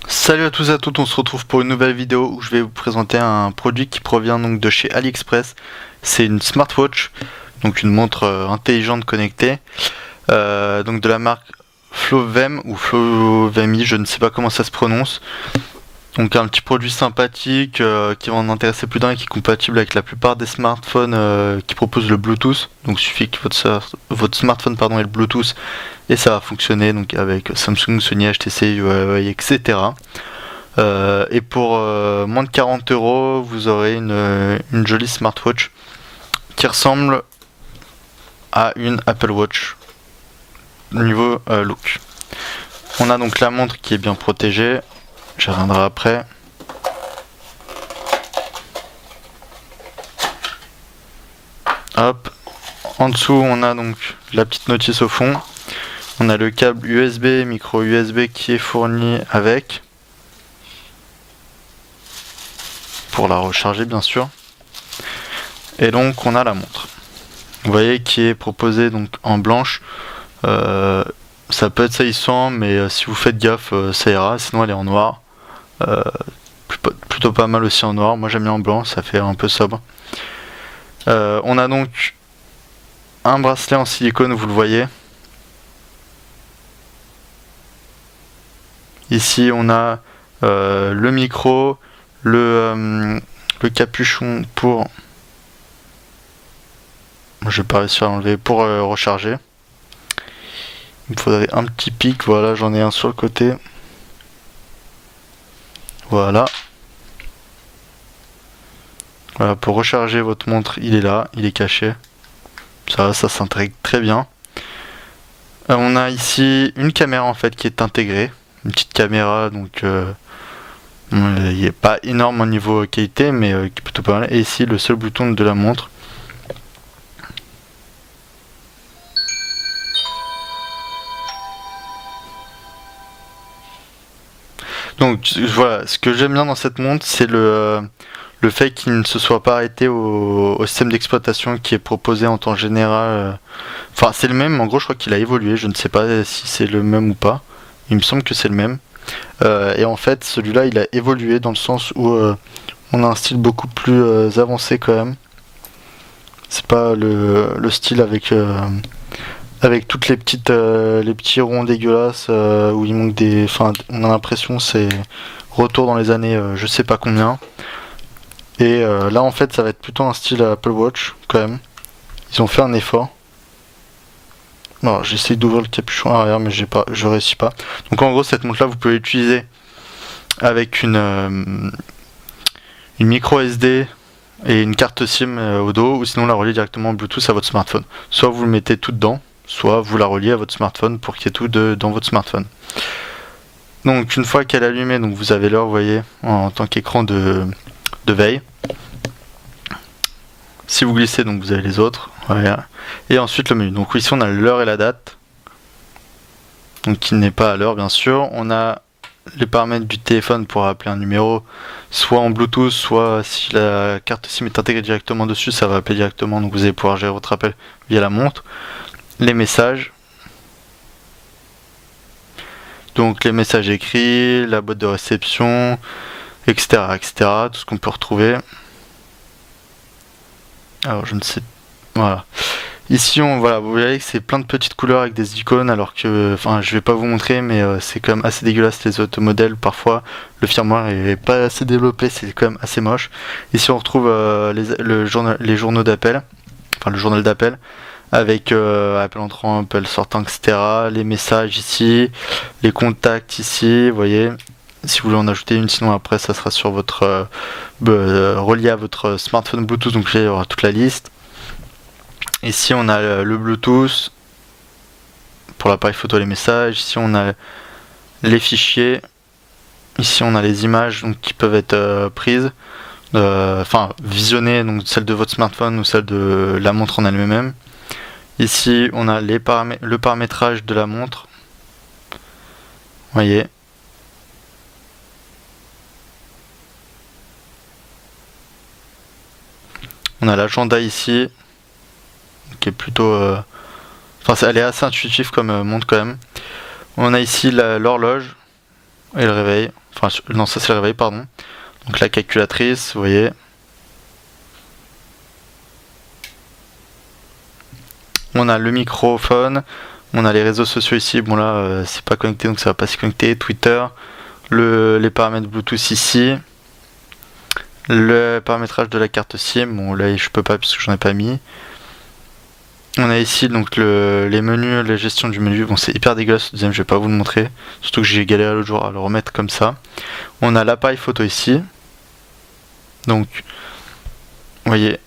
Salut à tous et à toutes, on se retrouve pour une nouvelle vidéo où je vais vous présenter un produit qui provient donc de chez AliExpress. C'est une smartwatch, donc une montre intelligente connectée, donc de la marque Flovem ou Flovemi, je ne sais pas comment ça se prononce. Donc un petit produit sympathique qui va en intéresser plus d'un et qui est compatible avec la plupart des smartphones qui proposent le Bluetooth. Donc il suffit que votre smartphone ait le Bluetooth et ça va fonctionner donc avec Samsung, Sony, HTC, Huawei, etc. Et pour moins de 40€, vous aurez une jolie smartwatch qui ressemble à une Apple Watch niveau look. On a donc la montre qui est bien protégée. J'y reviendrai après. Hop. En dessous, on a donc la petite notice au fond. On a le câble USB, micro USB qui est fourni avec. Pour la recharger, bien sûr. Et donc, on a la montre. Vous voyez qui est proposée donc en blanche. Ça peut être saillissant, mais si vous faites gaffe, ça ira. Sinon, elle est en noir. Plutôt pas mal aussi en noir. Moi j'aime bien en blanc, ça fait un peu sobre. On a donc un bracelet en silicone, vous le voyez. Ici on a le micro, le capuchon pour... Je vais pas réussir à l'enlever pour recharger. Il me faudrait un petit pic, voilà, j'en ai un sur le côté. Voilà. Voilà, pour recharger votre montre, il est là, il est caché. Ça s'intègre très bien. On a ici une caméra en fait qui est intégrée. Une petite caméra, donc il n'est pas énorme au niveau qualité, mais qui est plutôt pas mal. Et ici le seul bouton de la montre. Donc voilà, ce que j'aime bien dans cette montre, c'est le fait qu'il ne se soit pas arrêté au système d'exploitation qui est proposé en temps général. Enfin, c'est le même, en gros, je crois qu'il a évolué. Je ne sais pas si c'est le même ou pas. Il me semble que c'est le même. Et en fait, celui-là, il a évolué dans le sens où on a un style beaucoup plus avancé quand même. C'est pas le style avec toutes les petits ronds dégueulasses où il manque des. Enfin, on a l'impression c'est retour dans les années je sais pas combien. Et là en fait ça va être plutôt un style Apple Watch quand même. Ils ont fait un effort. Alors j'essaie d'ouvrir le capuchon arrière mais je réussis pas. Donc en gros cette montre là vous pouvez l'utiliser avec une micro SD et une carte SIM au dos, ou sinon la relier directement en Bluetooth à votre smartphone. Soit vous le mettez tout dedans, soit vous la reliez à votre smartphone pour qu'il y ait tout dans votre smartphone. Donc une fois qu'elle est allumée, donc vous avez l'heure, vous voyez, en tant qu'écran de veille. Si vous glissez, donc vous avez les autres. Voilà. Et ensuite le menu. Donc ici on a l'heure et la date. Donc qui n'est pas à l'heure bien sûr. On a les paramètres du téléphone pour appeler un numéro, soit en Bluetooth, soit si la carte SIM est intégrée directement dessus, ça va appeler directement. Donc vous allez pouvoir gérer votre appel via la montre. Les messages. Donc les messages écrits, la boîte de réception, etc. etc. tout ce qu'on peut retrouver. Alors je ne sais... Voilà. Ici, voilà, vous voyez que c'est plein de petites couleurs avec des icônes, alors que, enfin, je vais pas vous montrer, mais c'est quand même assez dégueulasse les autres modèles. Parfois, le firmware est pas assez développé, c'est quand même assez moche. Ici, on retrouve les journaux d'appel, enfin le journal d'appel, avec appel entrant, appel sortant, etc. Les messages ici, les contacts ici, vous voyez. Si vous voulez en ajouter une, sinon après ça sera sur votre relié à votre smartphone Bluetooth, donc là il y aura toute la liste. Ici on a le Bluetooth pour l'appareil photo, les messages. Ici on a les fichiers. Ici on a les images donc, qui peuvent être prises, enfin visionnées, donc celle de votre smartphone ou celle de la montre en elle-même. Ici on a le paramétrage de la montre. Vous voyez. On a l'agenda ici, qui est plutôt... Enfin, elle est assez intuitive comme montre quand même. On a ici l'horloge et le réveil. Enfin, non, ça c'est le réveil, pardon. Donc la calculatrice, vous voyez. On a le microphone. On a les réseaux sociaux ici. Bon là, c'est pas connecté, donc ça va pas s'y connecter. Twitter. Les paramètres Bluetooth ici. Le paramétrage de la carte SIM. Bon là, je peux pas puisque j'en ai pas mis. On a ici donc les menus, la gestion du menu. Bon, c'est hyper dégueulasse, ce deuxième, je vais pas vous le montrer. Surtout que j'ai galéré l'autre jour à le remettre comme ça. On a l'appareil photo ici. Donc, vous voyez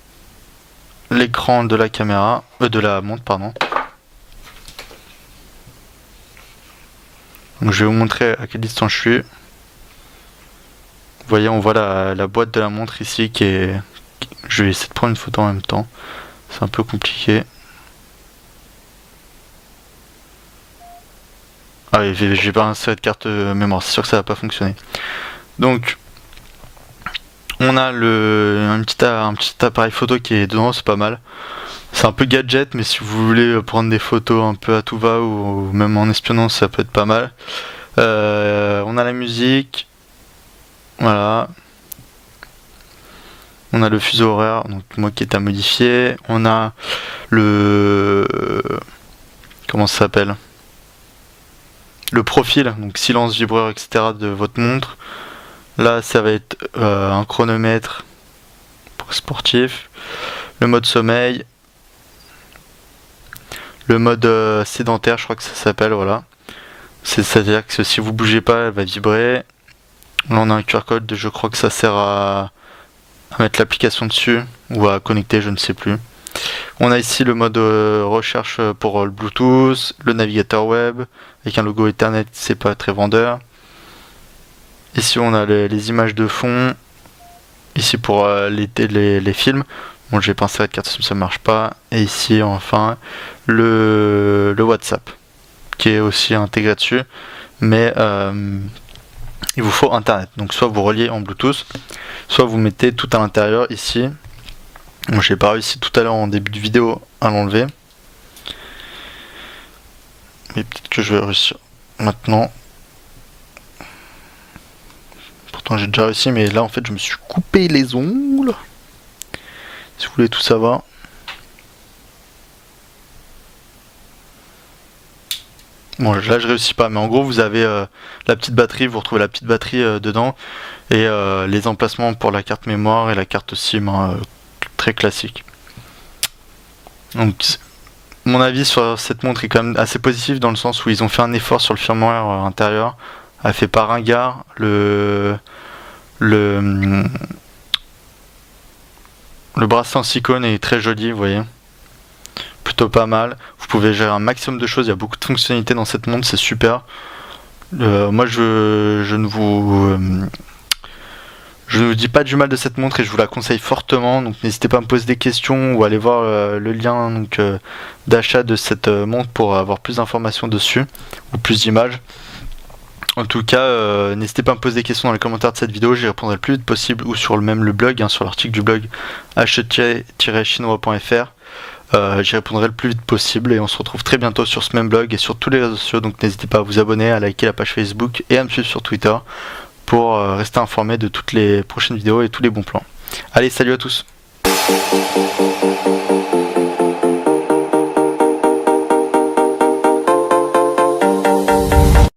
l'écran de la caméra, de la montre, pardon. Donc, je vais vous montrer à quelle distance je suis. Vous voyez, on voit la boîte de la montre ici qui est. Je vais essayer de prendre une photo en même temps. C'est un peu compliqué. Ah oui, j'ai pas inséré de carte mémoire, c'est sûr que ça va pas fonctionner. Donc, on a un petit appareil photo qui est dedans, c'est pas mal. C'est un peu gadget, mais si vous voulez prendre des photos un peu à tout va ou même en espionnant, ça peut être pas mal. On a la musique, voilà. On a le fuseau horaire, donc moi qui est à modifier. On a comment ça s'appelle? Le profil, donc silence, vibreur, etc. de votre montre. Là, ça va être un chronomètre pour sportif. Le mode sommeil. Le mode sédentaire, je crois que ça s'appelle, voilà. C'est-à-dire que si vous bougez pas, elle va vibrer. Là, on a un QR code, je crois que ça sert à mettre l'application dessus ou à connecter, je ne sais plus. On a ici le mode recherche pour le Bluetooth, le navigateur web avec un logo Ethernet, c'est pas très vendeur. Ici on a les images de fond. Ici pour les films. Bon, j'ai pas inséré de carte SIM, ça marche pas. Et ici enfin le WhatsApp qui est aussi intégré dessus, mais il vous faut internet. Donc soit vous reliez en Bluetooth, soit vous mettez tout à l'intérieur ici. Bon, j'ai pas réussi tout à l'heure en début de vidéo à l'enlever, mais peut-être que je vais réussir maintenant. Pourtant j'ai déjà réussi, mais là en fait je me suis coupé les ongles. Si vous voulez tout savoir. Bon, là je réussis pas, mais en gros vous avez la petite batterie, vous retrouvez la petite batterie dedans et les emplacements pour la carte mémoire et la carte SIM, hein, très classique. Donc mon avis sur cette montre est quand même assez positif dans le sens où ils ont fait un effort sur le firmware intérieur. Elle fait pas ringard. Le bracelet en silicone est très joli, vous voyez. Plutôt pas mal. Vous pouvez gérer un maximum de choses. Il y a beaucoup de fonctionnalités dans cette montre, c'est super. Moi, je ne vous dis pas du mal de cette montre et je vous la conseille fortement. Donc, n'hésitez pas à me poser des questions ou à aller voir le lien d'achat de cette montre pour avoir plus d'informations dessus ou plus d'images. En tout cas, n'hésitez pas à me poser des questions dans les commentaires de cette vidéo, j'y répondrai le plus vite possible ou sur le blog, hein, sur l'article du blog achete-chinois.fr. J'y répondrai le plus vite possible et on se retrouve très bientôt sur ce même blog et sur tous les réseaux sociaux. Donc n'hésitez pas à vous abonner, à liker la page Facebook et à me suivre sur Twitter pour rester informé de toutes les prochaines vidéos et tous les bons plans. Allez, salut à tous!